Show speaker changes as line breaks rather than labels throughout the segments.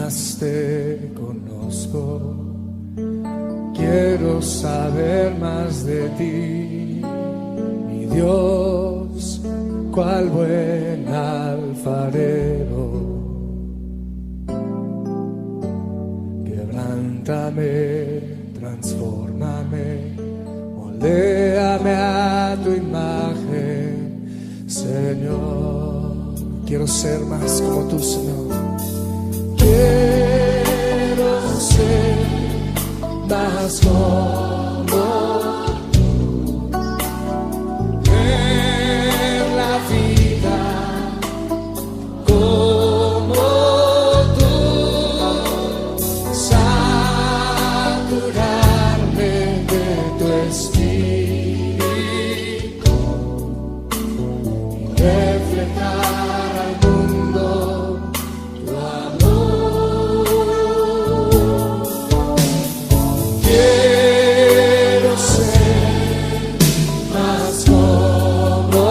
más te conozco, quiero saber más de ti, mi Dios, cual buen alfarero. Quebrántame, transfórmame, moldéame a tu imagen, Señor. Quiero ser más como tú, Señor. Quiero ser más como tú. Ver la vida como tú. Saturarme de tu espíritu y reflejar al mundo tu amor. Quiero ser más como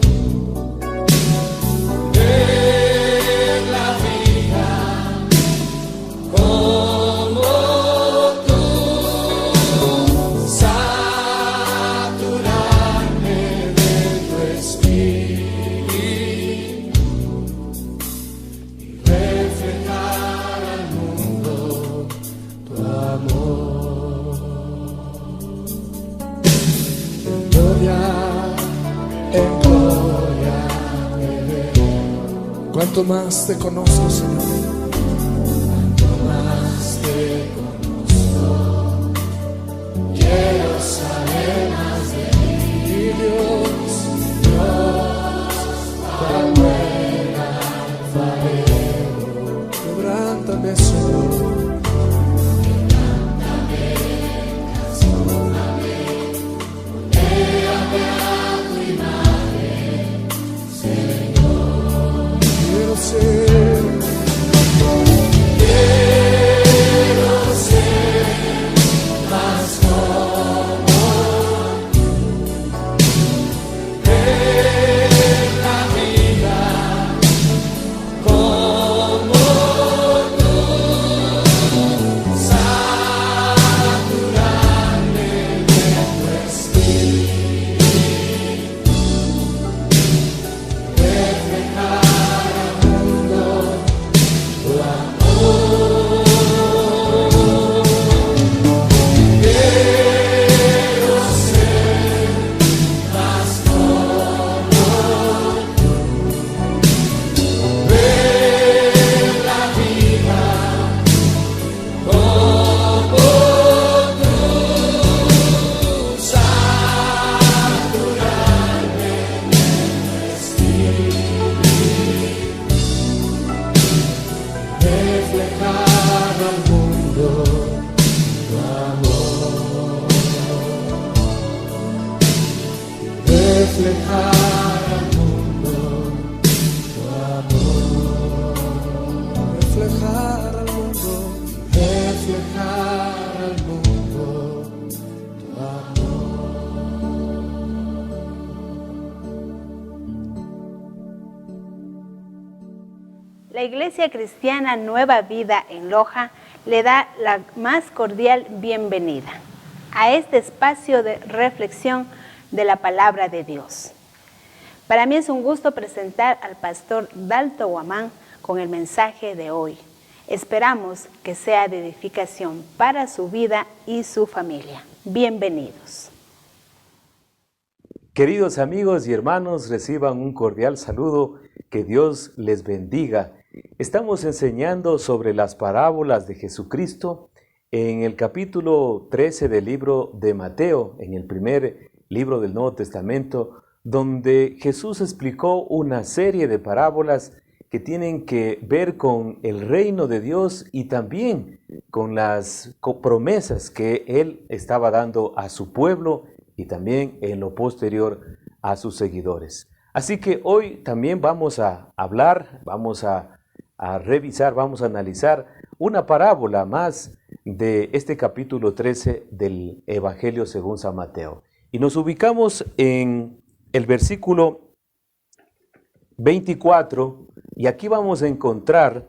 tú, ver la vida como tú, saturarme de tu espíritu y reflejar al mundo tu amor. En gloria me veo. Cuanto más te conozco, Señor. Cuanto más te conozco, quiero saber más de ti, Dios, Dios, cual buen alfarero. Quebrántame, Señor. Quiero ser más como tú, ver la vida como tú, saturarme de tu espíritu, reflejar al mundo tu amor. Quiero ser más como tú, ver la vida como tú, saturarme de tu espíritu, reflejar al mundo tu amor, reflejar al mundo tu amor, reflejar al mundo, reflejar al mundo tu amor.
La Iglesia Cristiana Nueva Vida en Loja le da la más cordial bienvenida a este espacio de reflexión de la Palabra de Dios. Para mí es un gusto presentar al pastor Dalto Guamán con el mensaje de hoy. Esperamos que sea de edificación para su vida y su familia. Bienvenidos.
Queridos amigos y hermanos, reciban un cordial saludo, que Dios les bendiga. Estamos enseñando sobre las parábolas de Jesucristo en el capítulo 13 del libro de Mateo, en el primer libro del Nuevo Testamento, donde Jesús explicó una serie de parábolas que tienen que ver con el reino de Dios y también con las promesas que Él estaba dando a su pueblo y también en lo posterior a sus seguidores. Así que hoy también vamos a hablar, vamos a revisar, vamos a analizar una parábola más de este capítulo 13 del Evangelio según San Mateo. Y nos ubicamos en el versículo 24, y aquí vamos a encontrar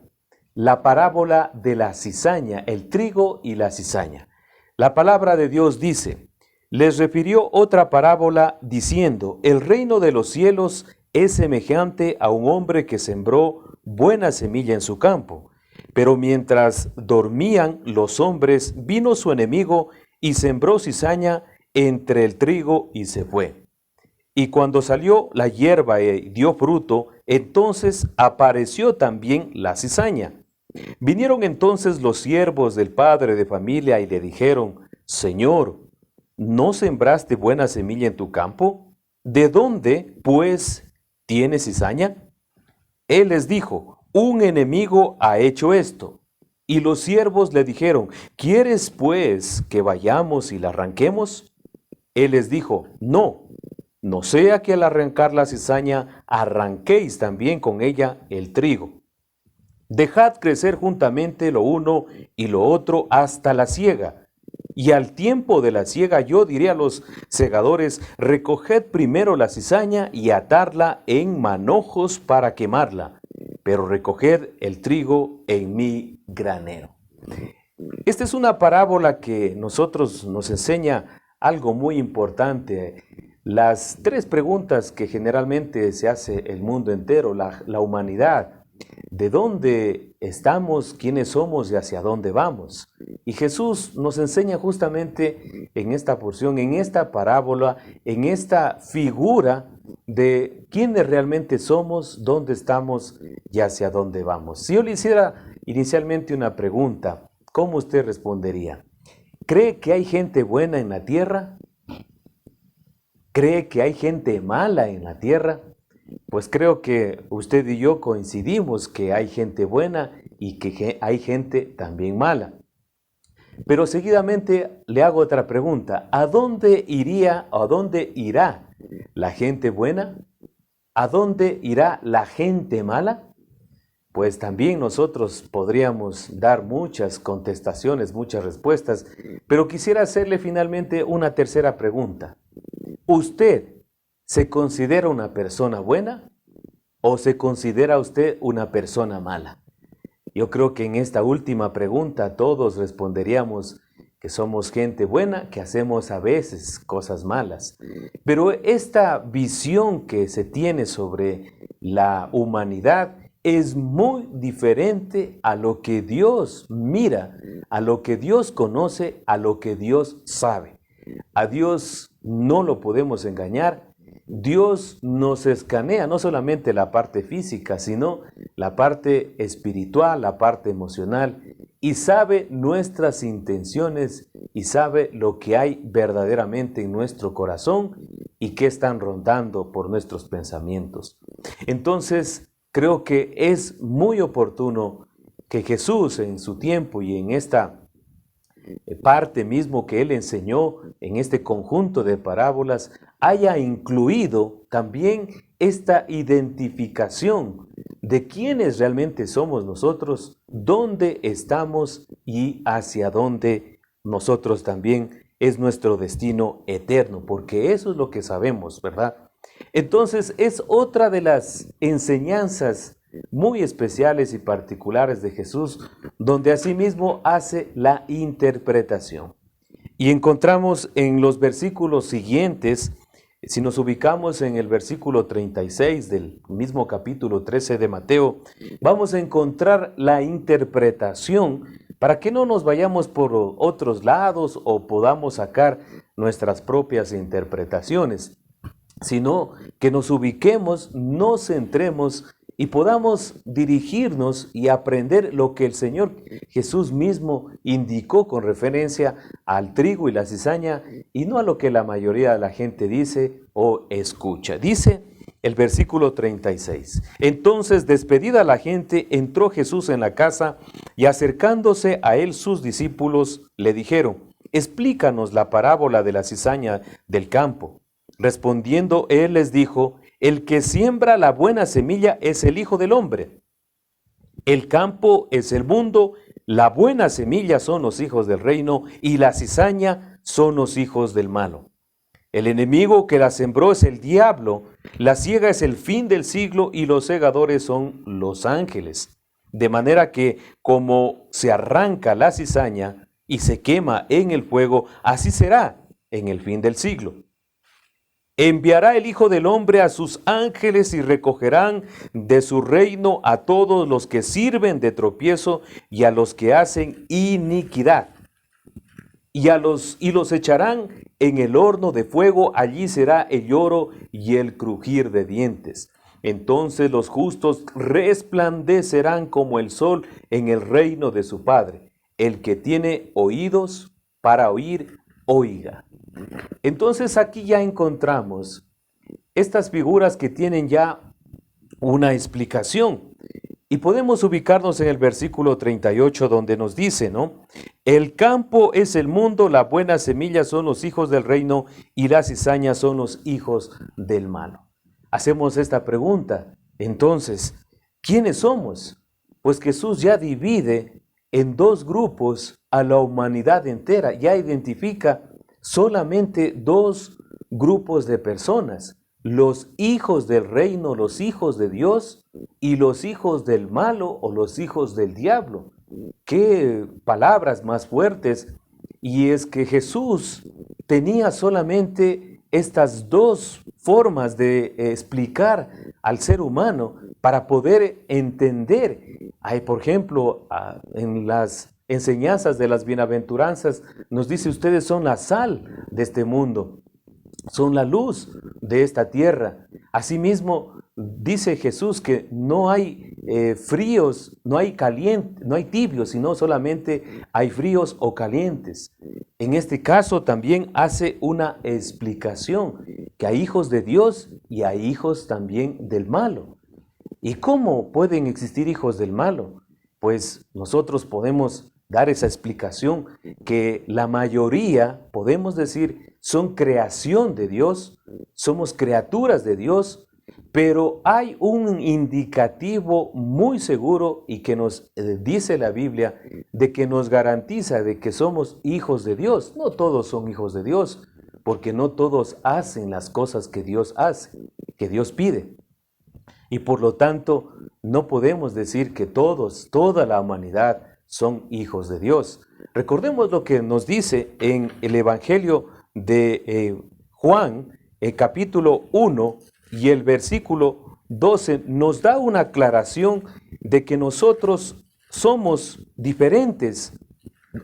la parábola de la cizaña, el trigo y la cizaña. La palabra de Dios dice, les refirió otra parábola diciendo, el reino de los cielos es semejante a un hombre que sembró buena semilla en su campo. Pero mientras dormían los hombres, vino su enemigo y sembró cizaña entre el trigo y se fue. Y cuando salió la hierba y dio fruto, entonces apareció también la cizaña. Vinieron entonces los siervos del padre de familia y le dijeron, Señor, ¿no sembraste buena semilla en tu campo? ¿De dónde, pues, tienes cizaña? Él les dijo, un enemigo ha hecho esto. Y los siervos le dijeron, ¿quieres, pues, que vayamos y la arranquemos? Él les dijo, no sea que al arrancar la cizaña arranquéis también con ella el trigo. Dejad crecer juntamente lo uno y lo otro hasta la siega. Y al tiempo de la siega yo diré a los segadores, recoged primero la cizaña y atarla en manojos para quemarla, pero recoged el trigo en mi granero. Esta es una parábola que nos enseña algo muy importante. Las tres preguntas que generalmente se hace el mundo entero, la humanidad, ¿de dónde estamos, quiénes somos y hacia dónde vamos? Y Jesús nos enseña justamente en esta porción, en esta parábola, en esta figura de quiénes realmente somos, dónde estamos y hacia dónde vamos. Si yo le hiciera inicialmente una pregunta, ¿cómo usted respondería? ¿Cree que hay gente buena en la tierra? ¿Cree que hay gente mala en la tierra? Pues creo que usted y yo coincidimos que hay gente buena y que hay gente también mala. Pero seguidamente le hago otra pregunta. ¿A dónde iría o a dónde irá la gente buena? ¿A dónde irá la gente mala? Pues también nosotros podríamos dar muchas contestaciones, muchas respuestas, pero quisiera hacerle finalmente una tercera pregunta. ¿Usted se considera una persona buena o se considera usted una persona mala? Yo creo que en esta última pregunta todos responderíamos que somos gente buena, que hacemos a veces cosas malas. Pero esta visión que se tiene sobre la humanidad es muy diferente a lo que Dios mira, a lo que Dios conoce, a lo que Dios sabe. A Dios no lo podemos engañar. Dios nos escanea no solamente la parte física, sino la parte espiritual, la parte emocional, y sabe nuestras intenciones y sabe lo que hay verdaderamente en nuestro corazón y qué están rondando por nuestros pensamientos. Entonces, creo que es muy oportuno que Jesús en su tiempo y en esta parte mismo que Él enseñó en este conjunto de parábolas, haya incluido también esta identificación de quiénes realmente somos nosotros, dónde estamos y hacia dónde nosotros también es nuestro destino eterno, porque eso es lo que sabemos, ¿verdad? Entonces es otra de las enseñanzas muy especiales y particulares de Jesús, donde asimismo hace la interpretación. Y encontramos en los versículos siguientes, si nos ubicamos en el versículo 36 del mismo capítulo 13 de Mateo, vamos a encontrar la interpretación para que no nos vayamos por otros lados o podamos sacar nuestras propias interpretaciones, sino que nos ubiquemos, nos centremos y podamos dirigirnos y aprender lo que el Señor Jesús mismo indicó con referencia al trigo y la cizaña y no a lo que la mayoría de la gente dice o escucha. Dice el versículo 36. Entonces, despedida la gente, entró Jesús en la casa y acercándose a él sus discípulos le dijeron, explícanos la parábola de la cizaña del campo. Respondiendo él les dijo, el que siembra la buena semilla es el Hijo del Hombre. El campo es el mundo, la buena semilla son los hijos del reino y la cizaña son los hijos del malo. El enemigo que la sembró es el diablo, la siega es el fin del siglo y los segadores son los ángeles. De manera que como se arranca la cizaña y se quema en el fuego, así será en el fin del siglo. Enviará el Hijo del Hombre a sus ángeles y recogerán de su reino a todos los que sirven de tropiezo y a los que hacen iniquidad. Y los echarán en el horno de fuego, allí será el lloro y el crujir de dientes. Entonces los justos resplandecerán como el sol en el reino de su Padre. El que tiene oídos para oír, oiga. Entonces aquí ya encontramos estas figuras que tienen ya una explicación. Y podemos ubicarnos en el versículo 38 donde nos dice, ¿no? El campo es el mundo, la buena semilla son los hijos del reino y las cizañas son los hijos del malo. Hacemos esta pregunta, entonces, ¿quiénes somos? Pues Jesús ya divide en dos grupos a la humanidad entera, ya identifica solamente dos grupos de personas, los hijos del reino, los hijos de Dios y los hijos del malo o los hijos del diablo. Qué palabras más fuertes. Y es que Jesús tenía solamente estas dos formas de explicar al ser humano para poder entender. Hay, por ejemplo, en las enseñanzas de las bienaventuranzas nos dice: ustedes son la sal de este mundo, son la luz de esta tierra. Asimismo, dice Jesús que no hay fríos, no hay tibios, sino solamente hay fríos o calientes. En este caso también hace una explicación, que hay hijos de Dios y hay hijos también del malo. ¿Y cómo pueden existir hijos del malo? Pues nosotros podemos dar esa explicación, que la mayoría, podemos decir, son creación de Dios, somos criaturas de Dios, pero hay un indicativo muy seguro y que nos dice la Biblia, de que nos garantiza de que somos hijos de Dios. No todos son hijos de Dios, porque no todos hacen las cosas que Dios hace, que Dios pide. Y por lo tanto, no podemos decir que toda la humanidad son hijos de Dios. Recordemos lo que nos dice en el Evangelio de Juan, el capítulo 1 y el versículo 12, nos da una aclaración de que nosotros somos diferentes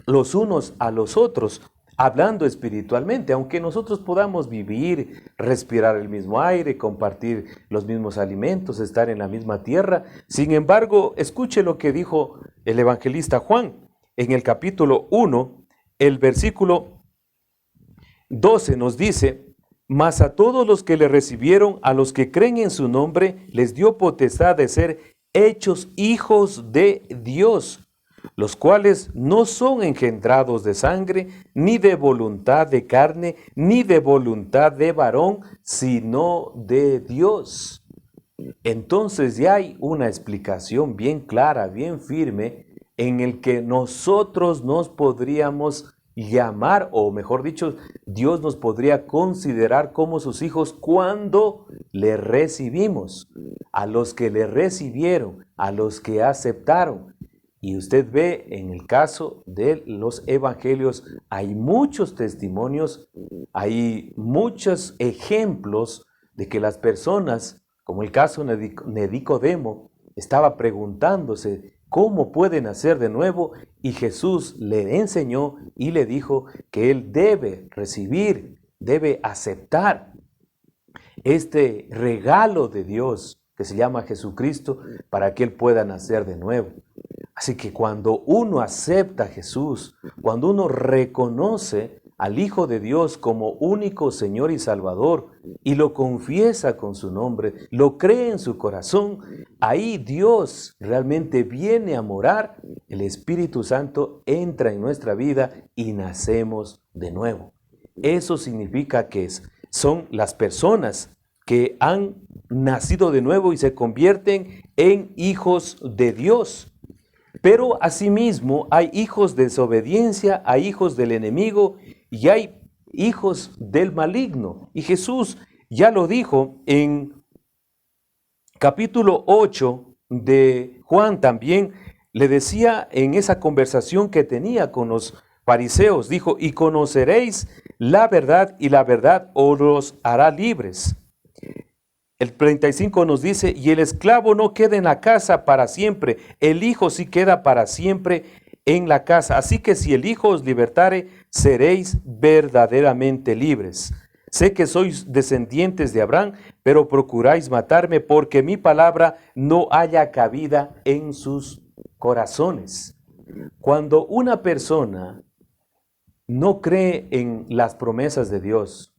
los unos a los otros, hablando espiritualmente. Aunque nosotros podamos vivir, respirar el mismo aire, compartir los mismos alimentos, estar en la misma tierra, sin embargo, escuche lo que dijo el evangelista Juan en el capítulo 1, el versículo 12 nos dice: mas a todos los que le recibieron, a los que creen en su nombre, les dio potestad de ser hechos hijos de Dios, los cuales no son engendrados de sangre, ni de voluntad de carne, ni de voluntad de varón, sino de Dios. Entonces ya hay una explicación bien clara, bien firme, en el que nosotros nos podríamos llamar, o mejor dicho, Dios nos podría considerar como sus hijos cuando le recibimos, a los que le recibieron, a los que aceptaron. Y usted ve en el caso de los evangelios, hay muchos testimonios, hay muchos ejemplos de que las personas, como el caso de Nicodemo, estaba preguntándose cómo puede nacer de nuevo, y Jesús le enseñó y le dijo que él debe recibir, debe aceptar este regalo de Dios que se llama Jesucristo para que él pueda nacer de nuevo. Así que cuando uno acepta a Jesús, cuando uno reconoce al Hijo de Dios como único Señor y Salvador y lo confiesa con su nombre, lo cree en su corazón, ahí Dios realmente viene a morar, el Espíritu Santo entra en nuestra vida y nacemos de nuevo. Eso significa que son las personas que han nacido de nuevo y se convierten en hijos de Dios. Pero asimismo hay hijos de desobediencia, hay hijos del enemigo y hay hijos del maligno. Y Jesús ya lo dijo en capítulo 8 de Juan también le decía en esa conversación que tenía con los fariseos, dijo, y conoceréis la verdad y la verdad os hará libres. El 35 nos dice, y el esclavo no queda en la casa para siempre, el hijo sí queda para siempre en la casa. Así que si el Hijo os libertare, seréis verdaderamente libres. Sé que sois descendientes de Abraham, pero procuráis matarme porque mi palabra no haya cabida en sus corazones. Cuando una persona no cree en las promesas de Dios,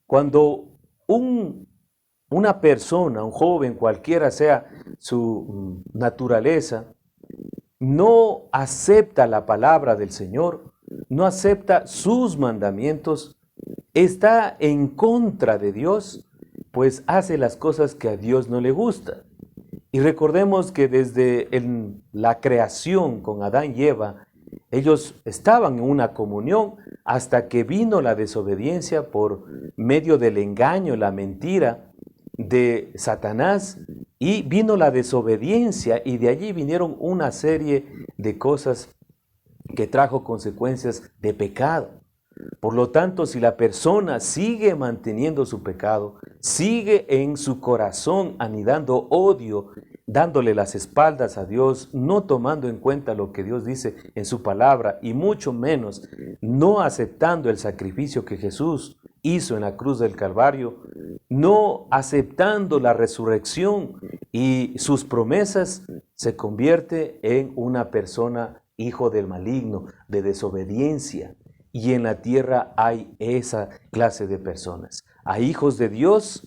cuando una persona, un joven, cualquiera sea su naturaleza, no acepta la palabra del Señor, no acepta sus mandamientos, está en contra de Dios, pues hace las cosas que a Dios no le gusta. Y recordemos que desde la creación con Adán y Eva, ellos estaban en una comunión hasta que vino la desobediencia por medio del engaño, la mentira de Satanás, y vino la desobediencia, y de allí vinieron una serie de cosas que trajo consecuencias de pecado. Por lo tanto, si la persona sigue manteniendo su pecado, sigue en su corazón anidando odio, dándole las espaldas a Dios, no tomando en cuenta lo que Dios dice en su palabra, y mucho menos no aceptando el sacrificio que Jesús hizo en la cruz del Calvario, no aceptando la resurrección y sus promesas, se convierte en una persona hijo del maligno, de desobediencia. Y en la tierra hay esa clase de personas. Hay hijos de Dios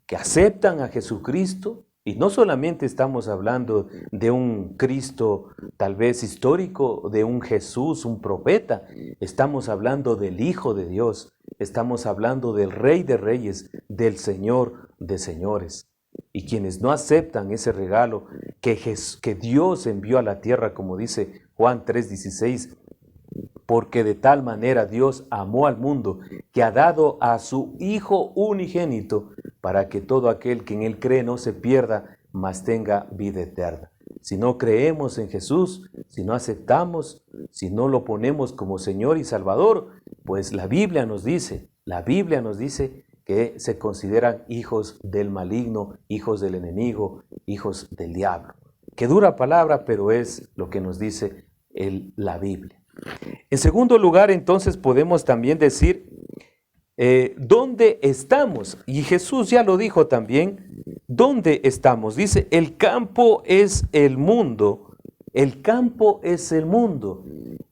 que aceptan a Jesucristo, y no solamente estamos hablando de un Cristo tal vez histórico, de un Jesús, un profeta. Estamos hablando del Hijo de Dios. Estamos hablando del Rey de Reyes, del Señor de Señores. Y quienes no aceptan ese regalo que Dios envió a la tierra, como dice Juan 3:16, porque de tal manera Dios amó al mundo que ha dado a su Hijo unigénito para que todo aquel que en Él cree no se pierda, mas tenga vida eterna. Si no creemos en Jesús, si no aceptamos, si no lo ponemos como Señor y Salvador, pues la Biblia nos dice que se consideran hijos del maligno, hijos del enemigo, hijos del diablo. Qué dura palabra, pero es lo que nos dice la Biblia. En segundo lugar, entonces, podemos también decir ¿dónde estamos? Y Jesús ya lo dijo también, ¿dónde estamos? Dice, el campo es el mundo, el campo es el mundo.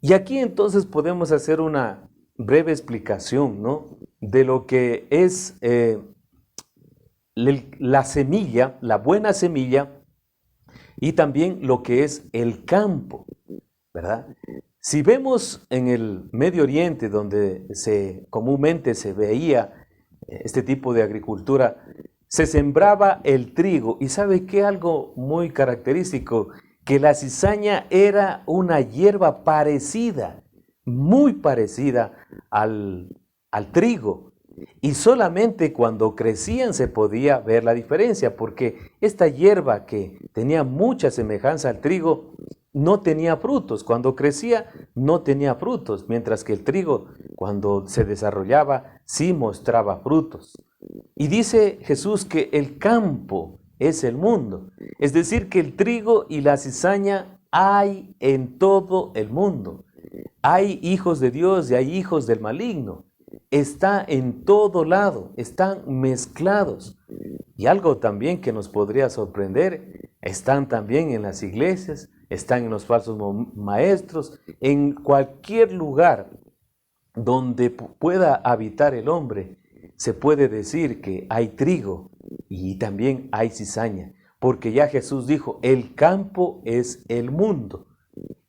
Y aquí entonces podemos hacer una breve explicación, ¿no?, de lo que es la semilla, la buena semilla, y también lo que es el campo, ¿verdad? Si vemos en el Medio Oriente, donde comúnmente se veía este tipo de agricultura, se sembraba el trigo. Y ¿sabe qué? Algo muy característico, que la cizaña era una hierba parecida, muy parecida al trigo. Y solamente cuando crecían se podía ver la diferencia, porque esta hierba que tenía mucha semejanza al trigo, no tenía frutos. Cuando crecía no tenía frutos, mientras que el trigo, cuando se desarrollaba, sí mostraba frutos. Y dice Jesús que el campo es el mundo. Es decir, que el trigo y la cizaña hay en todo el mundo. Hay hijos de Dios y hay hijos del maligno. Está en todo lado, están mezclados. Y algo también que nos podría sorprender, están también en las iglesias, están en los falsos maestros, en cualquier lugar donde pueda habitar el hombre, se puede decir que hay trigo y también hay cizaña, porque ya Jesús dijo, el campo es el mundo.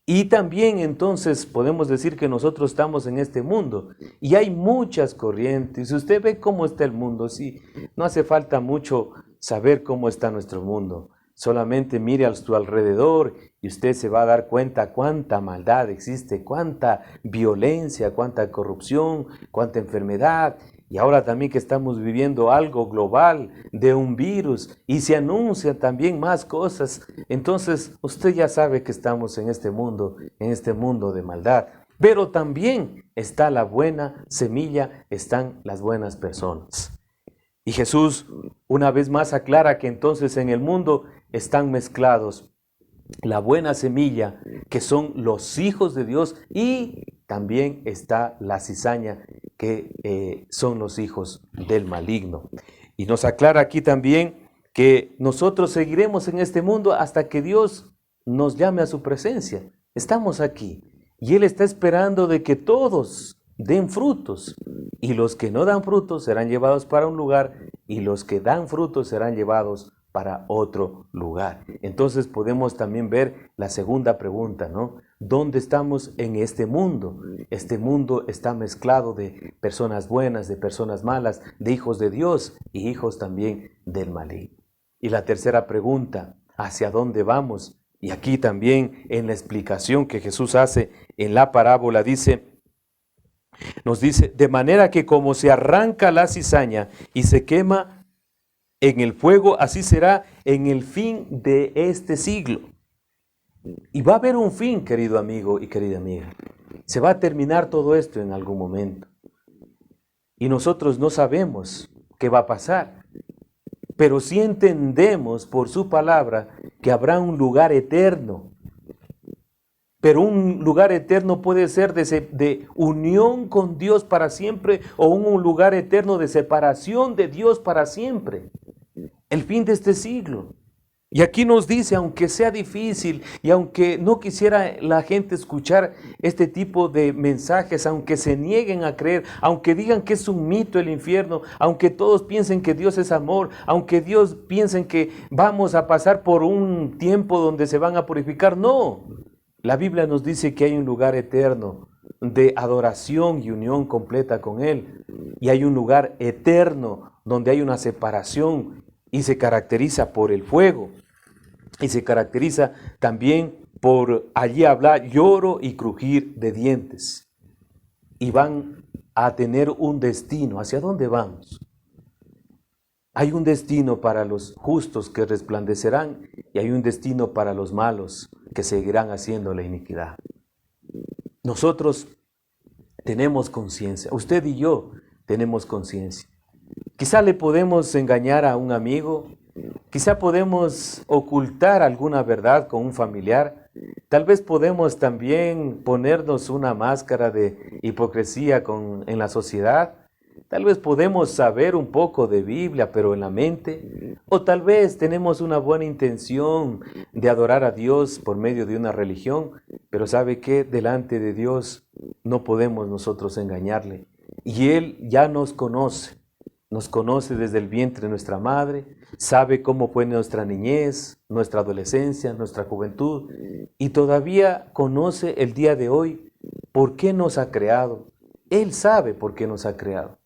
Y también entonces podemos decir que nosotros estamos en este mundo y hay muchas corrientes. Si usted ve cómo está el mundo, sí, no hace falta mucho saber cómo está nuestro mundo. Solamente mire a su alrededor y usted se va a dar cuenta cuánta maldad existe, cuánta violencia, cuánta corrupción, cuánta enfermedad. y ahora también que estamos viviendo algo global de un virus y se anuncian también más cosas, entonces usted ya sabe que estamos en este mundo de maldad. Pero también está la buena semilla, están las buenas personas. Y Jesús una vez más aclara que entonces en el mundo están mezclados la buena semilla, que son los hijos de Dios, y también está la cizaña, que son los hijos del maligno. Y nos aclara aquí también que nosotros seguiremos en este mundo hasta que Dios nos llame a su presencia. Estamos aquí y Él está esperando de que todos den frutos, y los que no dan frutos serán llevados para un lugar, y los que dan frutos serán llevados para otro lugar. Entonces podemos también ver la segunda pregunta, ¿no? ¿Dónde estamos en este mundo? Este mundo está mezclado de personas buenas, de personas malas, de hijos de Dios y hijos también del maligno. Y la tercera pregunta, ¿hacia dónde vamos? Y aquí también en la explicación que Jesús hace en la parábola nos dice, de manera que como se arranca la cizaña y se quema en el fuego, así será en el fin de este siglo. Y va a haber un fin, querido amigo y querida amiga. Se va a terminar todo esto en algún momento. Y nosotros no sabemos qué va a pasar, pero sí entendemos por su palabra que habrá un lugar eterno. Pero un lugar eterno puede ser de unión con Dios para siempre, o un lugar eterno de separación de Dios para siempre. El fin de este siglo. Y aquí nos dice, aunque sea difícil y aunque no quisiera la gente escuchar este tipo de mensajes, aunque se nieguen a creer, aunque digan que es un mito el infierno, aunque todos piensen que Dios es amor, aunque Dios piensen que vamos a pasar por un tiempo donde se van a purificar, no. La Biblia nos dice que hay un lugar eterno de adoración y unión completa con Él. Y hay un lugar eterno donde hay una separación y se caracteriza por el fuego. Y se caracteriza también por allí hablar lloro y crujir de dientes. Y van a tener un destino. ¿Hacia dónde vamos? Hay un destino para los justos que resplandecerán, y hay un destino para los malos que seguirán haciendo la iniquidad. Nosotros tenemos conciencia, usted y yo tenemos conciencia. Quizá le podemos engañar a un amigo, quizá podemos ocultar alguna verdad con un familiar, tal vez podemos también ponernos una máscara de hipocresía en la sociedad. Tal vez podemos saber un poco de Biblia, pero en la mente. O tal vez tenemos una buena intención de adorar a Dios por medio de una religión. Pero ¿sabe qué? Delante de Dios no podemos nosotros engañarle. Y Él ya nos conoce desde el vientre de nuestra madre. Sabe cómo fue nuestra niñez, nuestra adolescencia, nuestra juventud. Y todavía conoce el día de hoy por qué nos ha creado. Él sabe por qué nos ha creado.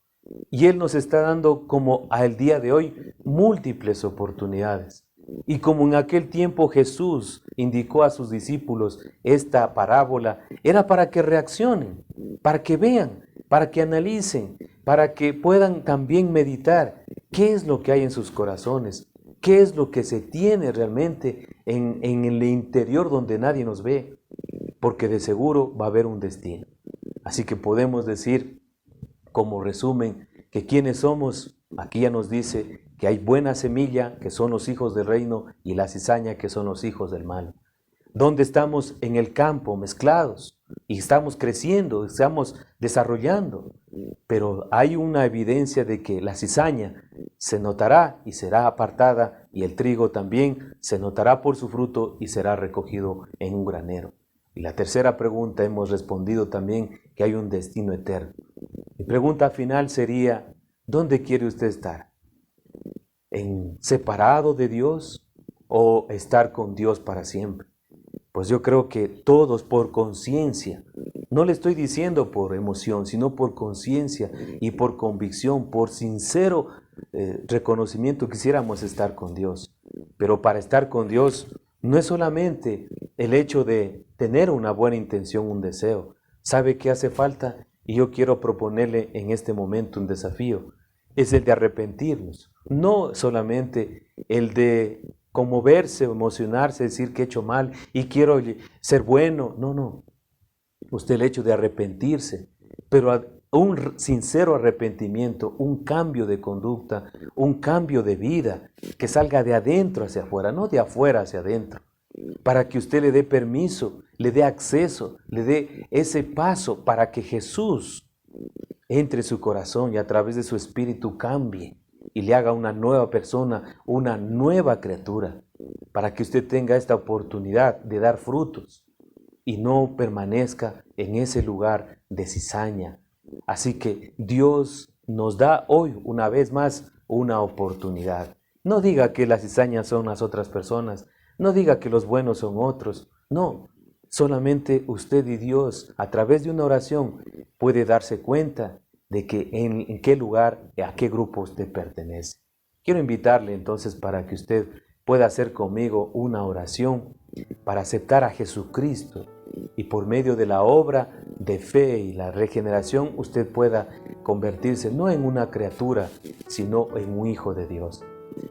Y Él nos está dando, como al día de hoy, múltiples oportunidades. Y como en aquel tiempo Jesús indicó a sus discípulos esta parábola, era para que reaccionen, para que vean, para que analicen, para que puedan también meditar qué es lo que hay en sus corazones, qué es lo que se tiene realmente en el interior donde nadie nos ve, porque de seguro va a haber un destino. Así que podemos decir, como resumen, que quienes somos, aquí ya nos dice que hay buena semilla, que son los hijos del reino, y la cizaña, que son los hijos del mal. Donde estamos en el campo mezclados y estamos creciendo, estamos desarrollando, pero hay una evidencia de que la cizaña se notará y será apartada, y el trigo también se notará por su fruto y será recogido en un granero. Y la tercera pregunta hemos respondido también que hay un destino eterno. Mi pregunta final sería, ¿dónde quiere usted estar? ¿En separado de Dios o estar con Dios para siempre? Pues yo creo que todos por conciencia, no le estoy diciendo por emoción, sino por conciencia y por convicción, por sincero reconocimiento, quisiéramos estar con Dios. Pero para estar con Dios no es solamente el hecho de tener una buena intención, un deseo. ¿Sabe qué hace falta? Y yo quiero proponerle en este momento un desafío. Es el de arrepentirnos. No solamente el de conmoverse, emocionarse, decir que he hecho mal y quiero ser bueno. No. Usted el hecho de arrepentirse, pero un sincero arrepentimiento, un cambio de conducta, un cambio de vida que salga de adentro hacia afuera, no de afuera hacia adentro, para que usted le dé permiso, le dé acceso, le dé ese paso para que Jesús entre en su corazón y a través de su espíritu cambie y le haga una nueva persona, una nueva criatura, para que usted tenga esta oportunidad de dar frutos y no permanezca en ese lugar de cizaña. Así que Dios nos da hoy una vez más una oportunidad. No diga que las cizañas son las otras personas, no diga que los buenos son otros, no. Solamente usted y Dios, a través de una oración, puede darse cuenta de que en qué lugar, a qué grupo usted pertenece. Quiero invitarle entonces para que usted pueda hacer conmigo una oración para aceptar a Jesucristo y por medio de la obra de fe y la regeneración usted pueda convertirse no en una criatura, sino en un hijo de Dios.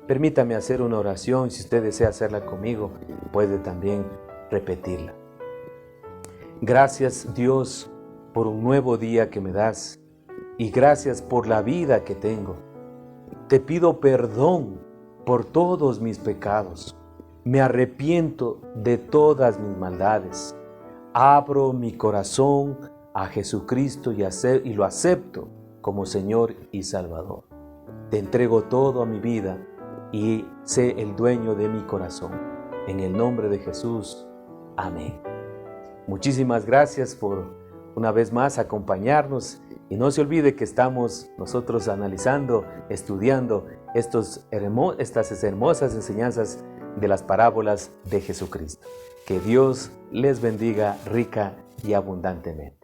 Permítame hacer una oración, si usted desea hacerla conmigo, puede también repetirla. Gracias, Dios, por un nuevo día que me das y gracias por la vida que tengo. Te pido perdón por todos mis pecados. Me arrepiento de todas mis maldades. Abro mi corazón a Jesucristo y lo acepto como Señor y Salvador. Te entrego todo a mi vida y sé el dueño de mi corazón. En el nombre de Jesús. Amén. Muchísimas gracias por una vez más acompañarnos y no se olvide que estamos nosotros analizando, estudiando estas hermosas enseñanzas de las parábolas de Jesucristo. Que Dios les bendiga rica y abundantemente.